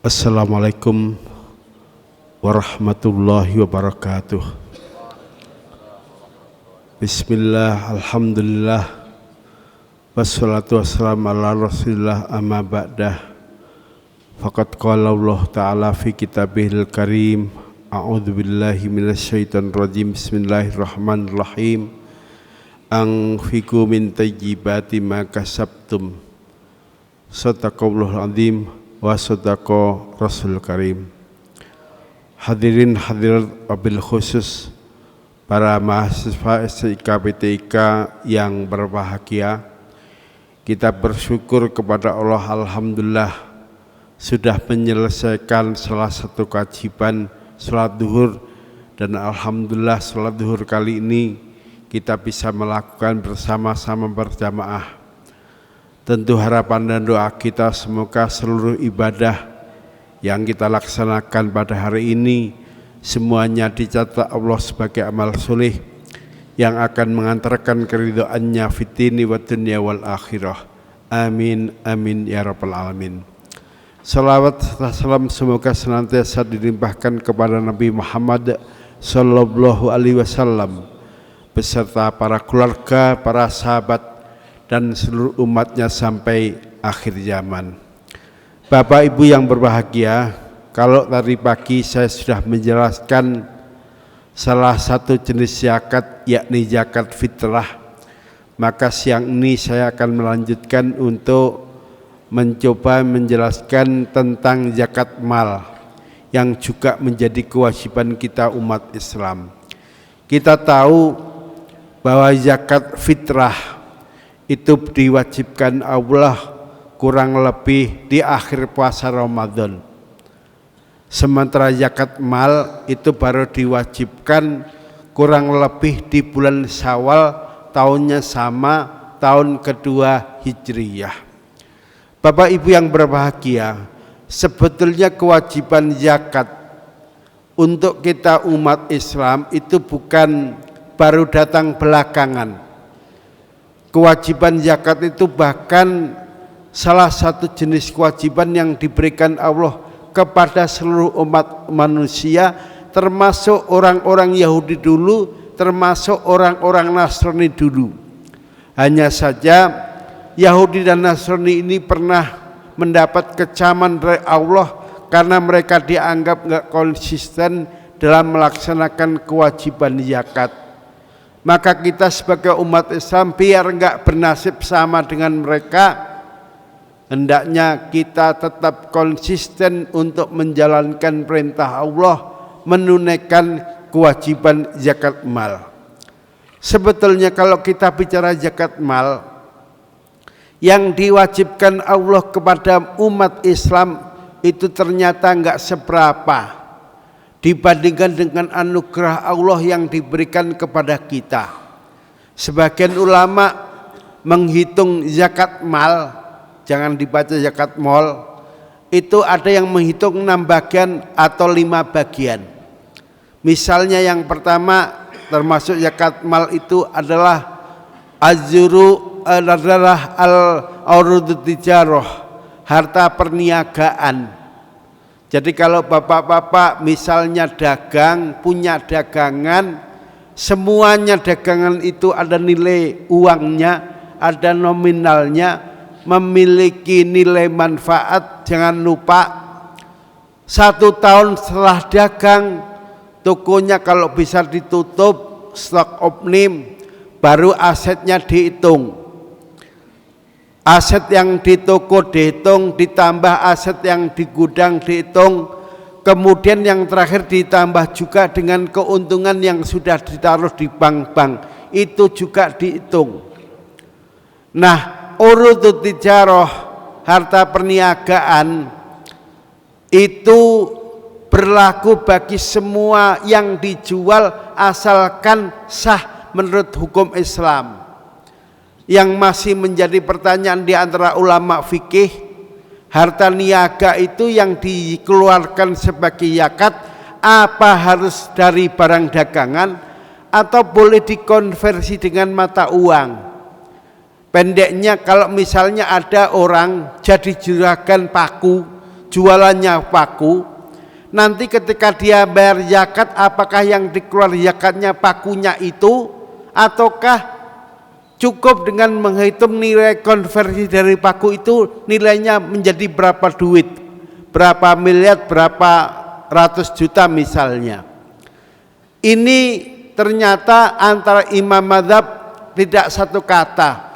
Assalamualaikum warahmatullahi wabarakatuh. Bismillah, alhamdulillah, wassalatu wassalamu ala rasulillah, amma ba'dah. Faqad qala Allah ta'ala fi kitabihil karim, a'udzu billahi minasyaitonir rajim, bismillahirrahmanirrahim. Anfiqu min thayyibati ma kasabtum, sadaqallahul azim wa sadaqa Rasul Karim. Hadirin hadirat wabil khusus para mahasiswa SIK PTIK yang berbahagia, kita bersyukur kepada Allah, alhamdulillah sudah menyelesaikan salah satu kewajiban salat duhur, dan alhamdulillah salat duhur kali ini kita bisa melakukan bersama-sama berjamaah. Tentu harapan dan doa kita semoga seluruh ibadah yang kita laksanakan pada hari ini semuanya dicatat Allah sebagai amal soleh yang akan mengantarkan keridhaannya fid dini wa dunya wal akhirah. Amin amin ya rabbal alamin. Salawat serta salam semoga senantiasa dilimpahkan kepada Nabi Muhammad sallallahu alaihi wasallam beserta para keluarga, para sahabat dan seluruh umatnya sampai akhir zaman. Bapak Ibu yang berbahagia, kalau tadi pagi saya sudah menjelaskan salah satu jenis zakat, yakni zakat fitrah, maka siang ini saya akan melanjutkan untuk mencoba menjelaskan tentang zakat mal yang juga menjadi kewajiban kita umat Islam. Kita tahu bahwa zakat fitrah itu diwajibkan Allah kurang lebih di akhir puasa Ramadan. Sementara zakat mal itu baru diwajibkan kurang lebih di bulan Syawal, tahunnya sama, tahun kedua Hijriyah. Bapak Ibu yang berbahagia, sebetulnya kewajiban zakat untuk kita umat Islam itu bukan baru datang belakangan. Kewajiban zakat itu bahkan salah satu jenis kewajiban yang diberikan Allah kepada seluruh umat manusia, termasuk orang-orang Yahudi dulu, termasuk orang-orang Nasrani dulu. Hanya saja Yahudi dan Nasrani ini pernah mendapat kecaman dari Allah karena mereka dianggap enggak konsisten dalam melaksanakan kewajiban zakat. Maka kita sebagai umat Islam biar enggak bernasib sama dengan mereka, hendaknya kita tetap konsisten untuk menjalankan perintah Allah, menunaikan kewajiban zakat mal. Sebetulnya kalau kita bicara zakat mal, yang diwajibkan Allah kepada umat Islam itu ternyata enggak seberapa dibandingkan dengan anugerah Allah yang diberikan kepada kita. Sebagian ulama menghitung zakat mal, jangan dibaca zakat mal, itu ada yang menghitung 6 bagian atau 5 bagian. Misalnya yang pertama termasuk zakat mal itu adalah azuru, adalah al-urudut tijarah, harta perniagaan. Jadi kalau bapak-bapak misalnya dagang, punya dagangan, semuanya dagangan itu ada nilai uangnya, ada nominalnya, memiliki nilai manfaat. Jangan lupa 1 tahun setelah dagang, tokonya kalau bisa ditutup, stok opening, baru asetnya dihitung. Aset yang di toko dihitung, ditambah aset yang di gudang dihitung, kemudian yang terakhir ditambah juga dengan keuntungan yang sudah ditaruh di bank-bank, itu juga dihitung. Nah, urudut tijarah, harta perniagaan, itu berlaku bagi semua yang dijual asalkan sah menurut hukum Islam. Yang masih menjadi pertanyaan di antara ulama fikih, harta niaga itu yang dikeluarkan sebagai zakat, apa harus dari barang dagangan atau boleh dikonversi dengan mata uang? Pendeknya, kalau misalnya ada orang jadi juragan paku, jualannya paku, nanti ketika dia bayar zakat, apakah yang dikeluar zakatnya pakunya itu, ataukah cukup dengan menghitung nilai konversi dari paku itu nilainya menjadi berapa duit, berapa miliar, berapa ratus juta misalnya. Ini ternyata antara imam mazhab tidak satu kata.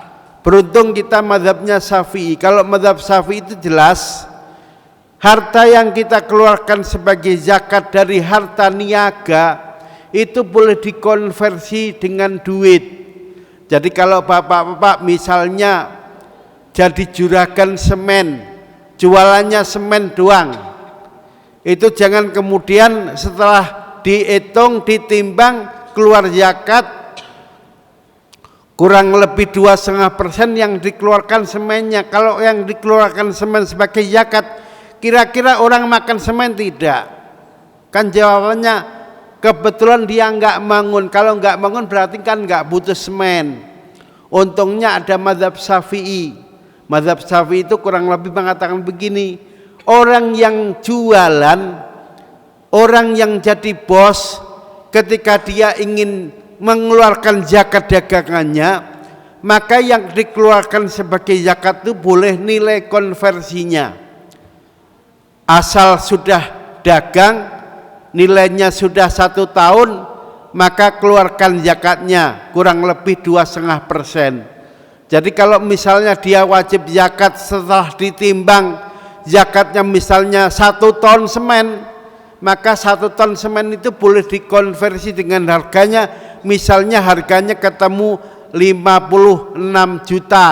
Beruntung kita mazhabnya Syafi'i. Kalau mazhab Syafi'i itu jelas, harta yang kita keluarkan sebagai zakat dari harta niaga itu boleh dikonversi dengan duit. Jadi kalau bapak-bapak misalnya jadi juragan semen, jualannya semen doang, itu jangan kemudian setelah dihitung, ditimbang, keluar zakat kurang lebih 2,5% yang dikeluarkan semennya. Kalau yang dikeluarkan semen sebagai zakat, kira-kira orang makan semen tidak? Kan jawabannya kebetulan dia nggak bangun. Kalau nggak bangun berarti kan nggak butuh semen. Untungnya ada mazhab Syafi'i. Mazhab Syafi'i itu kurang lebih mengatakan begini, orang yang jualan, orang yang jadi bos, ketika dia ingin mengeluarkan zakat dagangannya, maka yang dikeluarkan sebagai zakat itu boleh nilai konversinya. Asal sudah dagang, nilainya sudah 1 tahun, maka keluarkan zakatnya kurang lebih 2,5%. Jadi kalau misalnya dia wajib zakat setelah ditimbang, zakatnya misalnya 1 ton semen, maka 1 ton semen itu boleh dikonversi dengan harganya. Misalnya harganya ketemu 56 juta,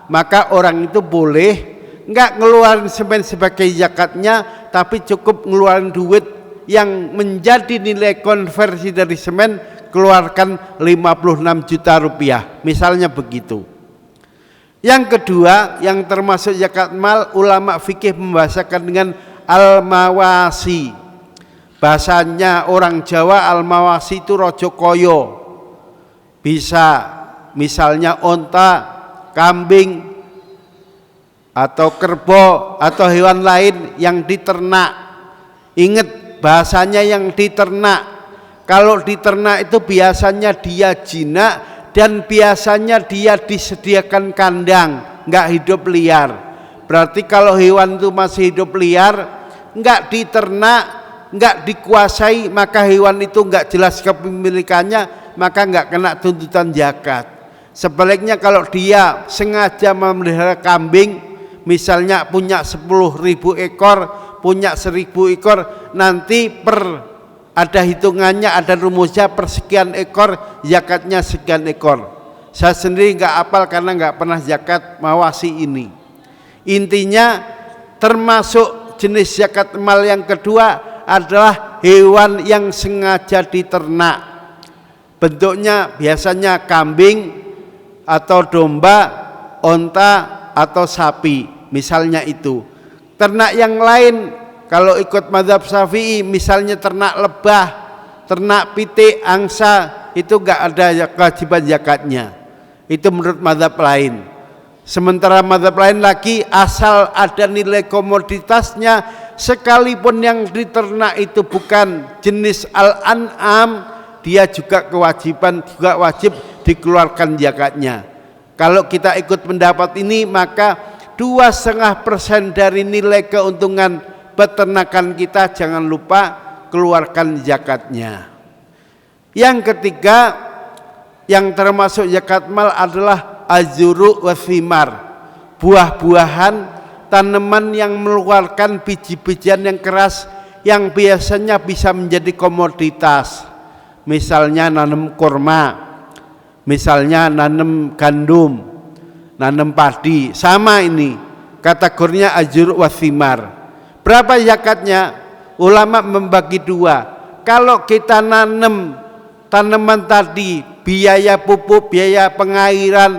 maka orang itu boleh enggak ngeluarin semen sebagai zakatnya, tapi cukup ngeluarin duit yang menjadi nilai konversi dari semen, keluarkan 56 juta rupiah, misalnya begitu. Yang kedua, yang termasuk zakat mal, ulama fikih membahasakan dengan al-mawasi. Bahasanya orang Jawa, al-mawasi itu rojo koyo. Bisa misalnya onta, kambing, atau kerbau, atau hewan lain yang diternak. Ingat bahasanya yang diternak. Kalau diternak itu biasanya dia jinak, dan biasanya dia disediakan kandang, nggak hidup liar. Berarti kalau hewan itu masih hidup liar, nggak diternak, nggak dikuasai, maka hewan itu nggak jelas kepemilikannya, maka nggak kena tuntutan zakat. Sebaliknya kalau dia sengaja memelihara kambing, misalnya punya 10.000 ekor, punya 1.000 ekor, nanti ada hitungannya, ada rumusnya, per sekian ekor zakatnya sekian ekor. Saya sendiri nggak hafal karena nggak pernah zakat mawasi ini. Intinya termasuk jenis zakat mal yang kedua adalah hewan yang sengaja diternak. Bentuknya biasanya kambing atau domba, onta atau sapi, misalnya itu. Ternak yang lain kalau ikut mazhab Syafi'i, misalnya ternak lebah, ternak pitik, angsa, itu enggak ada kewajiban zakatnya. Itu menurut mazhab lain. Sementara mazhab lain lagi, asal ada nilai komoditasnya, sekalipun yang diternak itu bukan jenis al-an'am, dia juga wajib dikeluarkan zakatnya. Kalau kita ikut pendapat ini, maka 2,5% dari nilai keuntungan peternakan kita jangan lupa keluarkan zakatnya. Yang ketiga yang termasuk zakat mal adalah azuru wa thimar, buah-buahan, tanaman yang mengeluarkan biji-bijian yang keras yang biasanya bisa menjadi komoditas. Misalnya nanam kurma, misalnya nanam gandum, nanam padi, sama ini kategorinya azuru wa thimar. Berapa zakatnya? Ulama membagi dua. Kalau kita nanam tanaman tadi, biaya pupuk, biaya pengairan,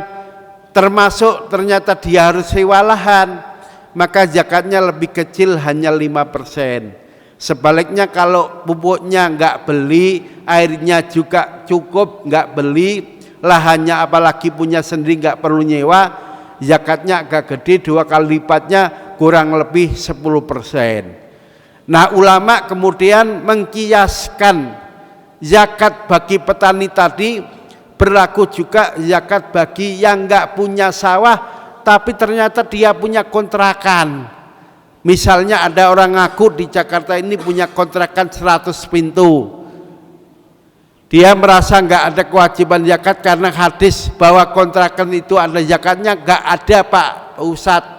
termasuk ternyata dia harus sewa lahan, maka zakatnya lebih kecil, hanya 5%. Sebaliknya kalau pupuknya nggak beli, airnya juga cukup, nggak beli, lahannya apalagi punya sendiri nggak perlu nyewa, zakatnya agak gede, 2 kali lipatnya kurang lebih 10%. Nah, ulama kemudian mengkiaskan zakat bagi petani tadi berlaku juga zakat bagi yang enggak punya sawah tapi ternyata dia punya kontrakan. Misalnya ada orang ngaku di Jakarta ini punya kontrakan 100 pintu. Dia merasa enggak ada kewajiban zakat karena hadis bahwa kontrakan itu ada zakatnya. Enggak ada Pak Ustadz,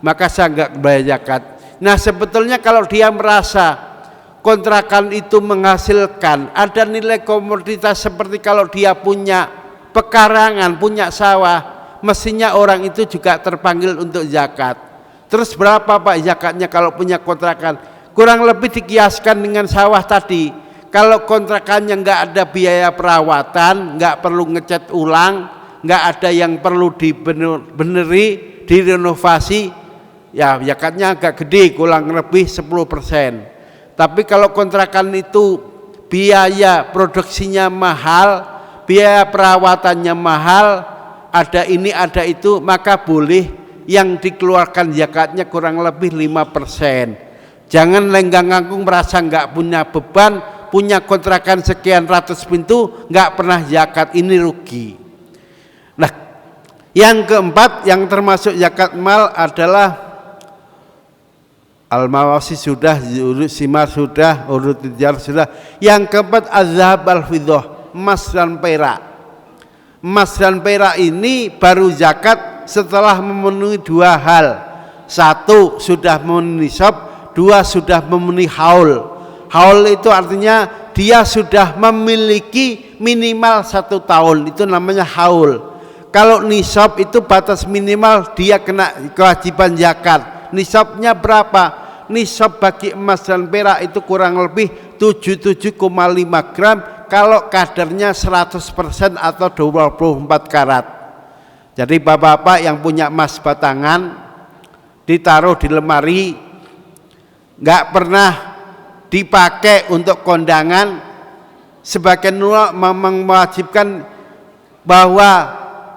maka saya enggak bayar zakat. Nah, sebetulnya kalau dia merasa kontrakan itu menghasilkan, ada nilai komoditas seperti kalau dia punya pekarangan, punya sawah, mestinya orang itu juga terpanggil untuk zakat. Terus berapa Pak zakatnya kalau punya kontrakan? Kurang lebih dikiaskan dengan sawah tadi. Kalau kontrakannya enggak ada biaya perawatan, enggak perlu ngecat ulang, enggak ada yang perlu dibeneri, direnovasi, ya zakatnya agak gede, kurang lebih 10%. Tapi kalau kontrakan itu biaya produksinya mahal, biaya perawatannya mahal, ada ini ada itu, maka boleh yang dikeluarkan zakatnya kurang lebih 5%. Jangan lenggang nganggung merasa enggak punya beban, punya kontrakan sekian ratus pintu, enggak pernah zakat, ini rugi. Nah, yang keempat yang termasuk zakat mal adalah al-mawasi sudah, urut simar sudah, urut tijar sudah. Yang keempat az-zahab al-fiddah, emas dan perak. Emas dan perak ini baru zakat setelah memenuhi dua hal. Satu, sudah memenuhi nisab. Dua, sudah memenuhi haul. Haul itu artinya dia sudah memiliki minimal 1 tahun, itu namanya haul. Kalau nisab itu batas minimal dia kena kewajiban zakat. Nisabnya berapa? Nisab bagi emas dan perak itu kurang lebih 77,5 gram kalau kadarnya 100% atau 24 karat. Jadi bapak-bapak yang punya emas batangan ditaruh di lemari, nggak pernah dipakai untuk kondangan, sebagian ulama memang mewajibkan bahwa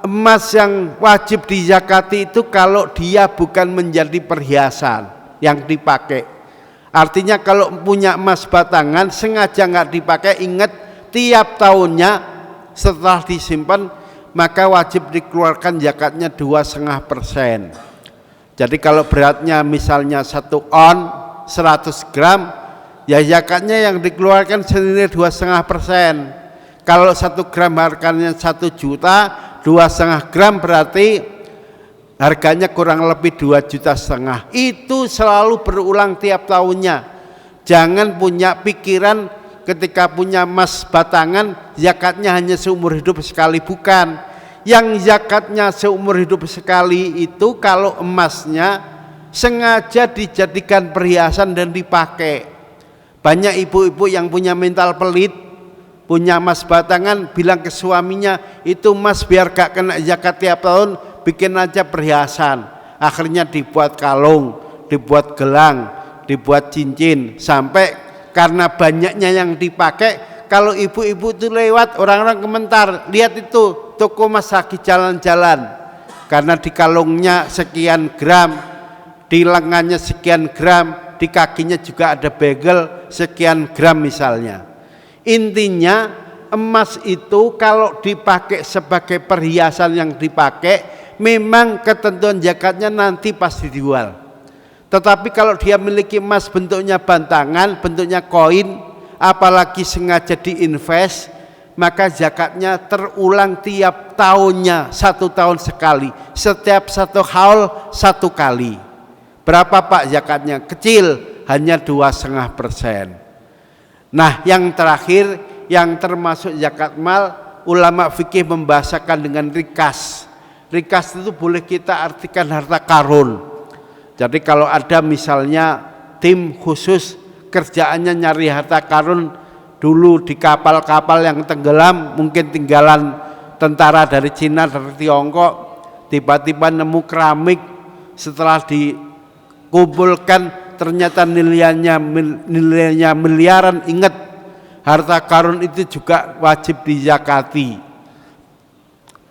emas yang wajib dizakati itu kalau dia bukan menjadi perhiasan yang dipakai. Artinya kalau punya emas batangan sengaja nggak dipakai, ingat tiap tahunnya setelah disimpan maka wajib dikeluarkan zakatnya 2,5%. Jadi kalau beratnya misalnya 1 on 100 gram, ya zakatnya yang dikeluarkan senilai 2,5%. Kalau 1 gram harganya 1 juta, 2,5 gram berarti harganya kurang lebih 2,5 juta. Itu selalu berulang tiap tahunnya. Jangan punya pikiran ketika punya emas batangan zakatnya hanya seumur hidup sekali, bukan. Yang zakatnya seumur hidup sekali itu kalau emasnya sengaja dijadikan perhiasan dan dipakai. Banyak ibu-ibu yang punya mental pelit, punya emas batangan, bilang ke suaminya, itu emas biar gak kena zakat tiap tahun, bikin aja perhiasan. Akhirnya dibuat kalung, dibuat gelang, dibuat cincin, sampai karena banyaknya yang dipakai, kalau ibu-ibu itu lewat, orang-orang komentar, lihat itu toko emas lagi jalan-jalan, karena di kalungnya sekian gram, di lengannya sekian gram, di kakinya juga ada bagel sekian gram misalnya. Intinya emas itu kalau dipakai sebagai perhiasan yang dipakai, memang ketentuan zakatnya nanti pasti dijual. Tetapi kalau dia memiliki emas bentuknya bantangan, bentuknya koin, apalagi sengaja diinvest, maka zakatnya terulang tiap tahunnya, 1 tahun sekali, setiap 1 haul 1 kali. Berapa Pak zakatnya? Kecil, hanya 2,5%. Nah, yang terakhir yang termasuk zakat mal, ulama fikih membahasakan dengan rikas. Rikas itu boleh kita artikan harta karun. Jadi kalau ada misalnya tim khusus kerjaannya nyari harta karun, dulu di kapal-kapal yang tenggelam, mungkin tinggalan tentara dari Cina, dari Tiongkok, tiba-tiba nemu keramik, setelah dikumpulkan ternyata nilainya miliaran. Ingat, harta karun itu juga wajib dizakati.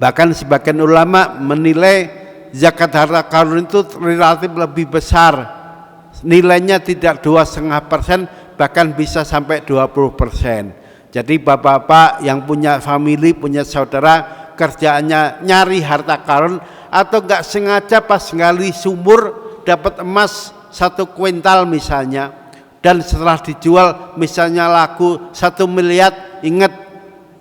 Bahkan sebagian ulama menilai zakat harta karun itu relatif lebih besar, nilainya tidak 2,5%, bahkan bisa sampai 20%. Jadi bapak-bapak yang punya family, punya saudara, kerjaannya nyari harta karun atau nggak sengaja pas gali sumur dapat emas 1 kuintal misalnya, dan setelah dijual misalnya laku 1 miliar, ingat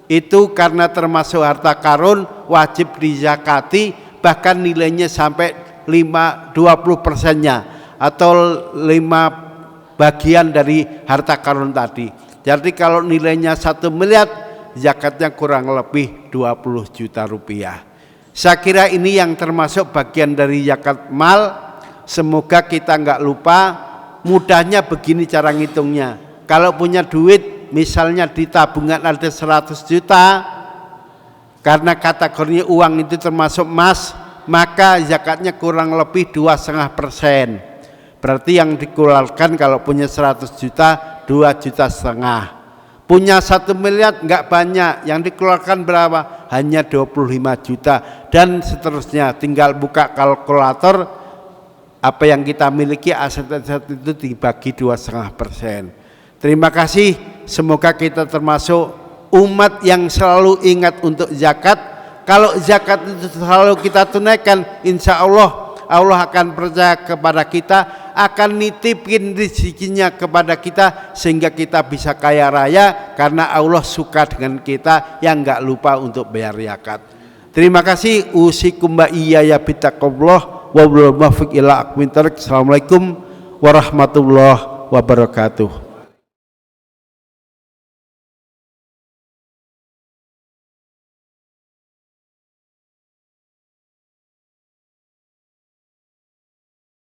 itu karena termasuk harta karun, wajib dizakati, bahkan nilainya sampai 20%-nya atau 5 bagian dari harta karun tadi. Jadi kalau nilainya 1 miliar, zakatnya kurang lebih 20 juta rupiah. Saya kira ini yang termasuk bagian dari zakat mal. Semoga kita nggak lupa. Mudahnya begini cara ngitungnya. Kalau punya duit, misalnya di tabungan ada 100 juta, karena kategorinya uang itu termasuk emas, maka zakatnya kurang lebih 2,5%. Berarti yang dikeluarkan kalau punya 100 juta, 2,5 juta. Punya 1 miliar nggak banyak, yang dikeluarkan berapa? Hanya 25 juta, dan seterusnya. Tinggal buka kalkulator, apa yang kita miliki aset-aset itu dibagi 2,5%. Terima kasih, semoga kita termasuk umat yang selalu ingat untuk zakat. Kalau zakat itu selalu kita tunaikan, insya Allah akan percaya kepada kita, akan nitipin rezekinya kepada kita, sehingga kita bisa kaya raya, karena Allah suka dengan kita yang nggak lupa untuk bayar zakat. Terima kasih. Usikum wa iyaya bittaqwallah wa bil muwaffiq ila aqwamit thoriq. Assalamualaikum warahmatullahi wabarakatuh.